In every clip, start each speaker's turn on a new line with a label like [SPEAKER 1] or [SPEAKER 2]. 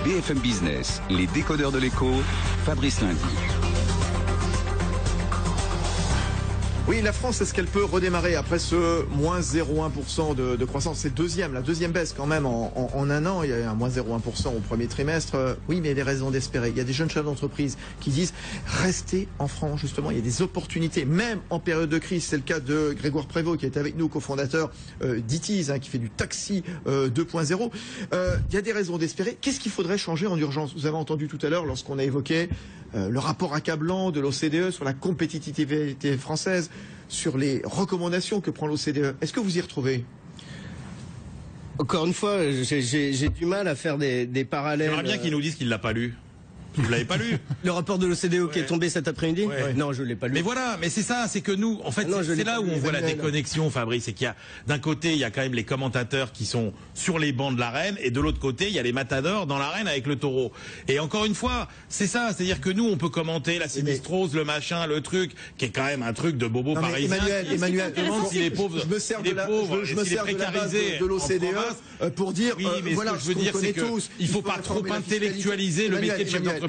[SPEAKER 1] BFM Business, les décodeurs de l'écho, Fabrice Lundi.
[SPEAKER 2] Oui, la France, est-ce qu'elle peut redémarrer après ce moins 0,1% de croissance? C'est la deuxième baisse quand même en un an. Il y a un moins 0,1% au premier trimestre. Oui, mais il y a des raisons d'espérer. Il y a des jeunes chefs d'entreprise qui disent restez en France, justement. Il y a des opportunités, même en période de crise. C'est le cas de Grégoire Prévost qui est avec nous, cofondateur d'Itiz, qui fait du taxi 2.0. Il y a des raisons d'espérer. Qu'est-ce qu'il faudrait changer en urgence? Vous avez entendu tout à l'heure, lorsqu'on a évoqué le rapport accablant de l'OCDE sur la compétitivité française, sur les recommandations que prend l'OCDE. Est-ce que vous y retrouvez?
[SPEAKER 3] Encore une fois, j'ai du mal à faire des parallèles.
[SPEAKER 4] J'aimerais bien qu'il nous dise qu'il l'a pas lu. Vous l'avez pas lu?
[SPEAKER 3] Le rapport de l'OCDE qui est tombé cet après-midi?
[SPEAKER 4] Ouais.
[SPEAKER 3] Non, je l'ai pas lu.
[SPEAKER 4] Mais voilà, mais c'est ça, c'est que nous, en fait, c'est là où on voit la déconnexion, Fabrice, c'est qu'il y a, d'un côté, il y a quand même les commentateurs qui sont sur les bancs de l'arène, et de l'autre côté, il y a les matadors dans l'arène avec le taureau. Et encore une fois, c'est ça, c'est-à-dire que nous, on peut commenter la sinistrose, le machin, le truc, qui est quand même un truc de bobo parisien.
[SPEAKER 2] Emmanuel,
[SPEAKER 4] demande s'il est pauvre,
[SPEAKER 2] je me sers de la base de l'OCDE pour dire,
[SPEAKER 4] voilà, ce que je veux dire, c'est qu'il faut pas trop intellectualiser le métier de chef d'entreprise.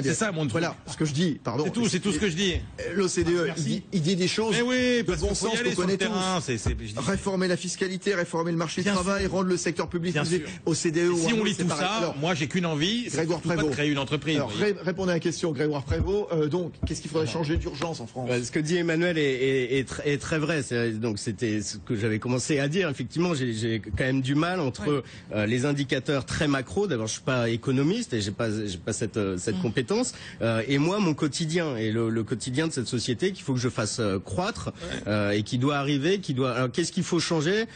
[SPEAKER 4] C'est ça mon truc.
[SPEAKER 2] Voilà ce que je dis, pardon.
[SPEAKER 4] C'est tout ce que je dis.
[SPEAKER 2] L'OCDE, il dit des choses de bon sens qu'on connaît tous. Réformer la fiscalité, réformer le marché du travail, rendre le secteur public plus OCDE.
[SPEAKER 4] Si on lit tout ça, moi j'ai qu'une envie, c'est de créer une entreprise.
[SPEAKER 2] Alors répondez à la question, Grégoire Prévost. Donc, qu'est-ce qu'il faudrait changer d'urgence en France?
[SPEAKER 3] Ce que dit Emmanuel est très vrai. Donc c'était ce que j'avais commencé à dire. Effectivement, j'ai quand même du mal entre les indicateurs très macro. D'abord, je suis pas économiste et j'ai pas cette compétence. Et moi, mon quotidien et le quotidien de cette société qu'il faut que je fasse croître et qui doit arriver, Alors, qu'est-ce qu'il faut changer?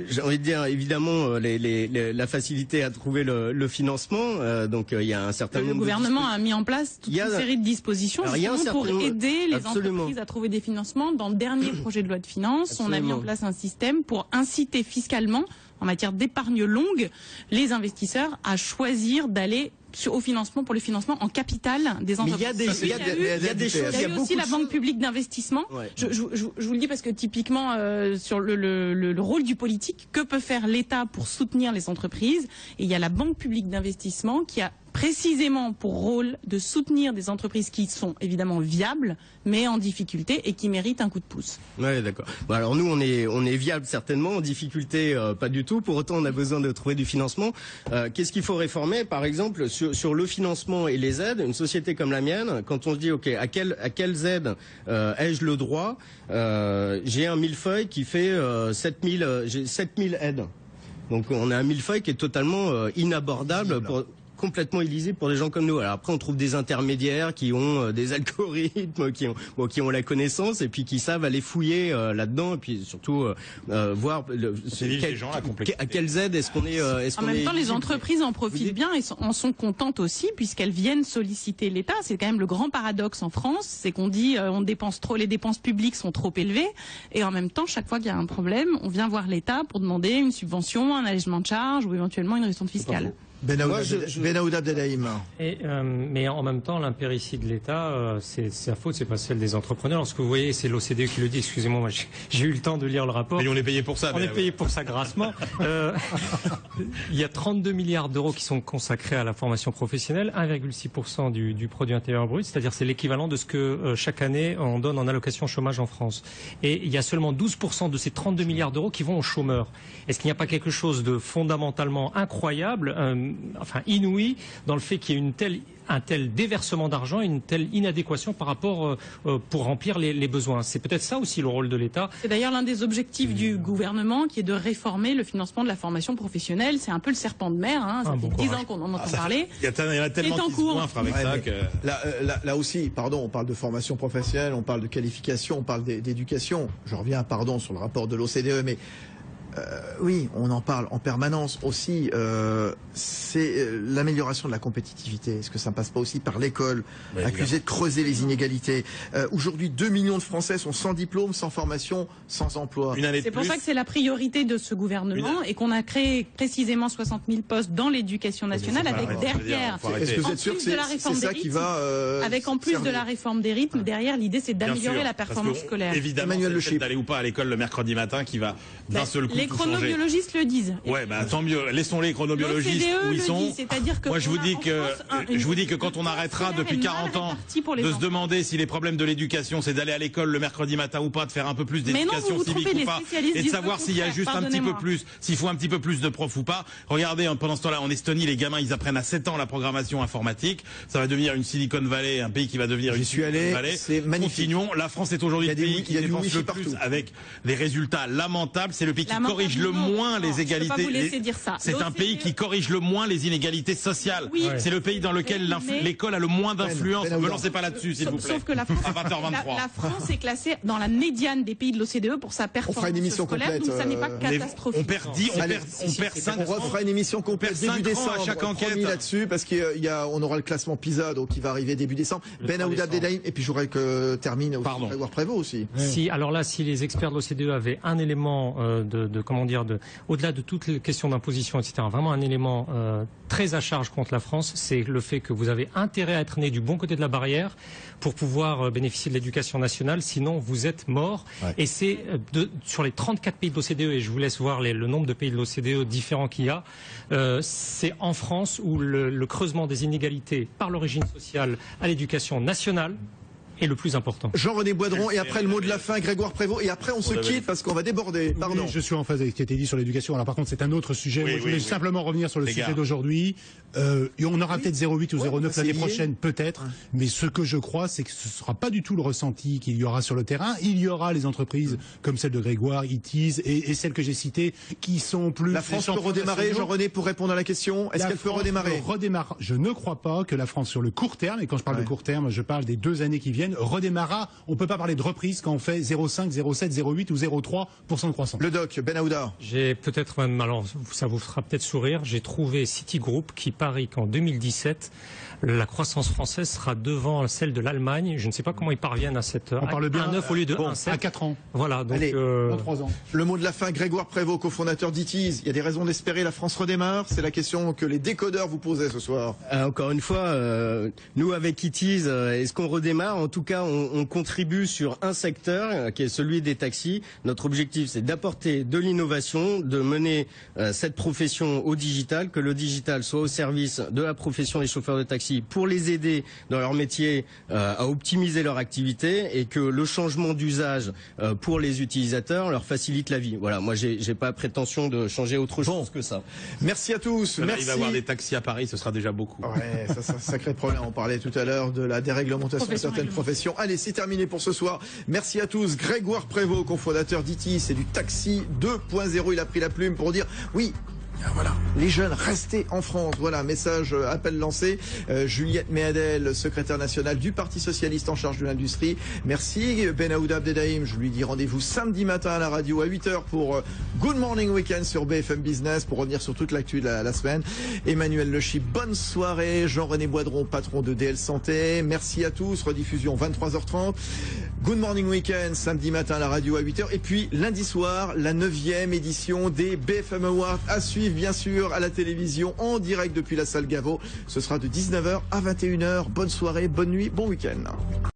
[SPEAKER 3] J'ai envie de dire évidemment la facilité à trouver le financement. Donc il y a un certain nombre.
[SPEAKER 5] Le gouvernement a mis en place toute une série de dispositions pour aider les entreprises à trouver des financements. Dans le dernier projet de loi de finances, on a mis en place un système pour inciter fiscalement, en matière d'épargne longue, les investisseurs à choisir d'aller au financement, pour le financement en capital des entreprises.
[SPEAKER 3] Mais il y a des choses.
[SPEAKER 5] Il y a eu aussi la banque publique d'investissement. Je vous le dis parce que typiquement sur le rôle du politique, que peut faire l'État pour soutenir les entreprises? Et il y a la banque publique d'investissement qui a précisément pour rôle de soutenir des entreprises qui sont évidemment viables, mais en difficulté et qui méritent un coup de pouce.
[SPEAKER 3] Ouais, d'accord. Bon, alors nous, on est viable certainement, en difficulté pas du tout. Pour autant, on a besoin de trouver du financement. Qu'est-ce qu'il faut réformer? Par exemple, sur le financement et les aides, une société comme la mienne, quand on se dit, ok, à quelles aides ai-je le droit? J'ai un millefeuille qui fait 7000 aides. Donc on a un millefeuille qui est totalement inabordable complètement illisible pour des gens comme nous. Alors après, on trouve des intermédiaires qui ont des algorithmes, qui ont la connaissance et puis qui savent aller fouiller là-dedans et puis surtout voir à quelles aides est-ce qu'on est.
[SPEAKER 5] En même temps, les entreprises en profitent bien et en sont contentes aussi puisqu'elles viennent solliciter l'État. C'est quand même le grand paradoxe en France, c'est qu'on dit on dépense trop, les dépenses publiques sont trop élevées et en même temps, chaque fois qu'il y a un problème, on vient voir l'État pour demander une subvention, un allègement de charges ou éventuellement une réduction fiscale.
[SPEAKER 2] Benaoud Abdelhaim.
[SPEAKER 6] Mais en même temps, l'impéritie de l'État, c'est sa faute, c'est pas celle des entrepreneurs. Lorsque vous voyez, c'est l'OCDE qui le dit. Excusez-moi, moi, j'ai eu le temps de lire le rapport.
[SPEAKER 4] Mais on est payé pour ça.
[SPEAKER 6] On est payé pour ça grassement. Il y a 32 milliards d'euros qui sont consacrés à la formation professionnelle, 1,6% du produit intérieur brut, c'est-à-dire c'est l'équivalent de ce que chaque année on donne en allocation chômage en France. Et il y a seulement 12% de ces 32 milliards d'euros qui vont aux chômeurs. Est-ce qu'il n'y a pas quelque chose de fondamentalement incroyable, inouï, dans le fait qu'il y ait un tel déversement d'argent, une telle inadéquation par rapport pour remplir les besoins? C'est peut-être ça aussi le rôle de l'État.
[SPEAKER 5] C'est d'ailleurs l'un des objectifs du gouvernement qui est de réformer le financement de la formation professionnelle. C'est un peu le serpent de mer, ça fait 10 ans qu'on en entend parler.
[SPEAKER 4] Il y en a tellement qui se goinfrent avec ça que...
[SPEAKER 2] Là aussi, on parle de formation professionnelle, on parle de qualification, on parle d'éducation. Je reviens, sur le rapport de l'OCDE, mais... oui, on en parle en permanence aussi. C'est l'amélioration de la compétitivité. Est-ce que ça ne passe pas aussi par l'école, accusée de creuser les inégalités? Aujourd'hui, 2 millions de Français sont sans diplôme, sans formation, sans emploi.
[SPEAKER 5] C'est pour ça que c'est la priorité de ce gouvernement et qu'on a créé précisément 60 000 postes dans l'éducation nationale avec derrière,
[SPEAKER 2] est-ce que vous êtes sûr que c'est ça qui va
[SPEAKER 5] avec en plus de la réforme des rythmes, derrière l'idée c'est d'améliorer la performance scolaire.
[SPEAKER 4] Évidemment, c'est d'aller ou pas à l'école le mercredi matin qui va d'un seul coup
[SPEAKER 5] Les
[SPEAKER 4] tout changé.
[SPEAKER 5] Les chronobiologistes le disent.
[SPEAKER 4] Ouais, bah tant mieux. Laissons les chronobiologistes où ils sont.
[SPEAKER 5] C'est-à-dire que
[SPEAKER 4] moi, je vous dis que quand on arrêtera depuis 40 ans de se demander si les problèmes de l'éducation, c'est d'aller à l'école le mercredi matin ou pas, de faire un peu plus d'éducation civique ou pas, et de savoir s'il y a juste un petit peu plus, s'il faut un petit peu plus de profs ou pas. Regardez, pendant ce temps-là, en Estonie, les gamins, ils apprennent à 7 ans la programmation informatique. Ça va devenir une Silicon Valley, un pays qui va devenir une Silicon Valley.
[SPEAKER 2] C'est magnifique.
[SPEAKER 4] Continuons. La France est aujourd'hui le pays qui dépense le plus avec des résultats lamentables. C'est le pays qui corrige le moins les égalités. C'est un pays qui corrige le moins les inégalités sociales. C'est le pays dans lequel l'école a le moins d'influence. Ne me lancez pas là-dessus, s'il vous plaît.
[SPEAKER 5] Sauf que la France est classée dans la médiane des pays de l'OCDE pour sa performance scolaire, donc ça n'est pas catastrophique.
[SPEAKER 4] On perd 5
[SPEAKER 2] on refera une émission complète début décembre
[SPEAKER 4] à chaque enquête
[SPEAKER 2] là-dessus, parce qu'on aura le classement PISA, donc qui va arriver début décembre. Ben Aouda Abdelrahim, et puis j'aurais que termine aussi Grégoire Prévost aussi.
[SPEAKER 6] Alors là, si les experts de l'OCDE avaient un élément au-delà de toutes les questions d'imposition, etc., vraiment un élément très à charge contre la France, c'est le fait que vous avez intérêt à être né du bon côté de la barrière pour pouvoir bénéficier de l'éducation nationale, sinon vous êtes mort. Et c'est sur les 34 pays de l'OCDE, et je vous laisse voir le nombre de pays de l'OCDE différents qu'il y a, c'est en France où le creusement des inégalités par l'origine sociale à l'éducation nationale est le plus important.
[SPEAKER 2] Jean-René Boidron, et après le mot de la fin, Grégoire Prévost, et après on se quitte parce qu'on va déborder. Pardon.
[SPEAKER 7] Oui, je suis en phase avec ce qui a été dit sur l'éducation. Alors par contre, c'est un autre sujet. Moi, je voulais simplement revenir sur le sujet d'aujourd'hui. On aura peut-être 0,8 ou 0,9 l'année prochaine, peut-être. Mais ce que je crois, c'est que ce ne sera pas du tout le ressenti qu'il y aura sur le terrain. Il y aura les entreprises comme celle de Grégoire, ITIS et celles que j'ai citées qui sont plus...
[SPEAKER 2] La France peut redémarrer, Jean-René, pour répondre à la question. Est-ce qu'elle peut redémarrer?
[SPEAKER 7] Je ne crois pas que la France, sur le court terme, et quand je parle de court terme, je parle des 2 années qui viennent, redémarrera. On ne peut pas parler de reprise quand on fait 0,5, 0,7, 0,8 ou 0,3% de croissance.
[SPEAKER 2] Le doc, Ben Aouda.
[SPEAKER 6] J'ai peut-être même, alors ça vous fera peut-être sourire, j'ai trouvé Citigroup qui parie qu'en 2017, la croissance française sera devant celle de l'Allemagne. Je ne sais pas comment ils parviennent à cette 1,9 au lieu de 1,7.
[SPEAKER 7] À 4 ans.
[SPEAKER 6] Voilà, donc
[SPEAKER 7] dans 3 ans.
[SPEAKER 2] Le mot de la fin, Grégoire Prévost, cofondateur d'ITIS. Il y a des raisons d'espérer la France redémarre? C'est la question que les décodeurs vous posaient ce soir.
[SPEAKER 3] Encore une fois, nous avec ITIS, est-ce qu'on redémarre? En tout cas, on contribue sur un secteur qui est celui des taxis. Notre objectif, c'est d'apporter de l'innovation, de mener cette profession au digital, que le digital soit au service de la profession des chauffeurs de taxi pour les aider dans leur métier à optimiser leur activité, et que le changement d'usage pour les utilisateurs leur facilite la vie. Voilà, moi j'ai pas prétention de changer autre chose que ça.
[SPEAKER 2] Merci à tous.
[SPEAKER 4] Merci. Il va y avoir des taxis à Paris, ce sera déjà beaucoup.
[SPEAKER 2] Ouais, ça c'est un sacré problème. On parlait tout à l'heure de la déréglementation de certaines professions. Allez, c'est terminé pour ce soir. Merci à tous. Grégoire Prévost, cofondateur d'ITIS et du Taxi 2.0, il a pris la plume pour dire oui. Voilà, les jeunes, restez en France. Voilà, message, appel lancé. Juliette Méadel, secrétaire nationale du Parti Socialiste en charge de l'industrie. Merci. Ben Aouda Abdelrahim, je lui dis rendez-vous samedi matin à la radio à 8h pour Good Morning Weekend sur BFM Business pour revenir sur toute l'actu de la semaine. Emmanuel Lechy, bonne soirée. Jean-René Boidron, patron de DL Santé. Merci à tous. Rediffusion 23h30. Good Morning Weekend, samedi matin à la radio à 8h. Et puis lundi soir, la 9e édition des BFM Awards à suivre, bien sûr, à la télévision en direct depuis la salle Gaveau. Ce sera de 19h à 21h. Bonne soirée, bonne nuit, bon week-end.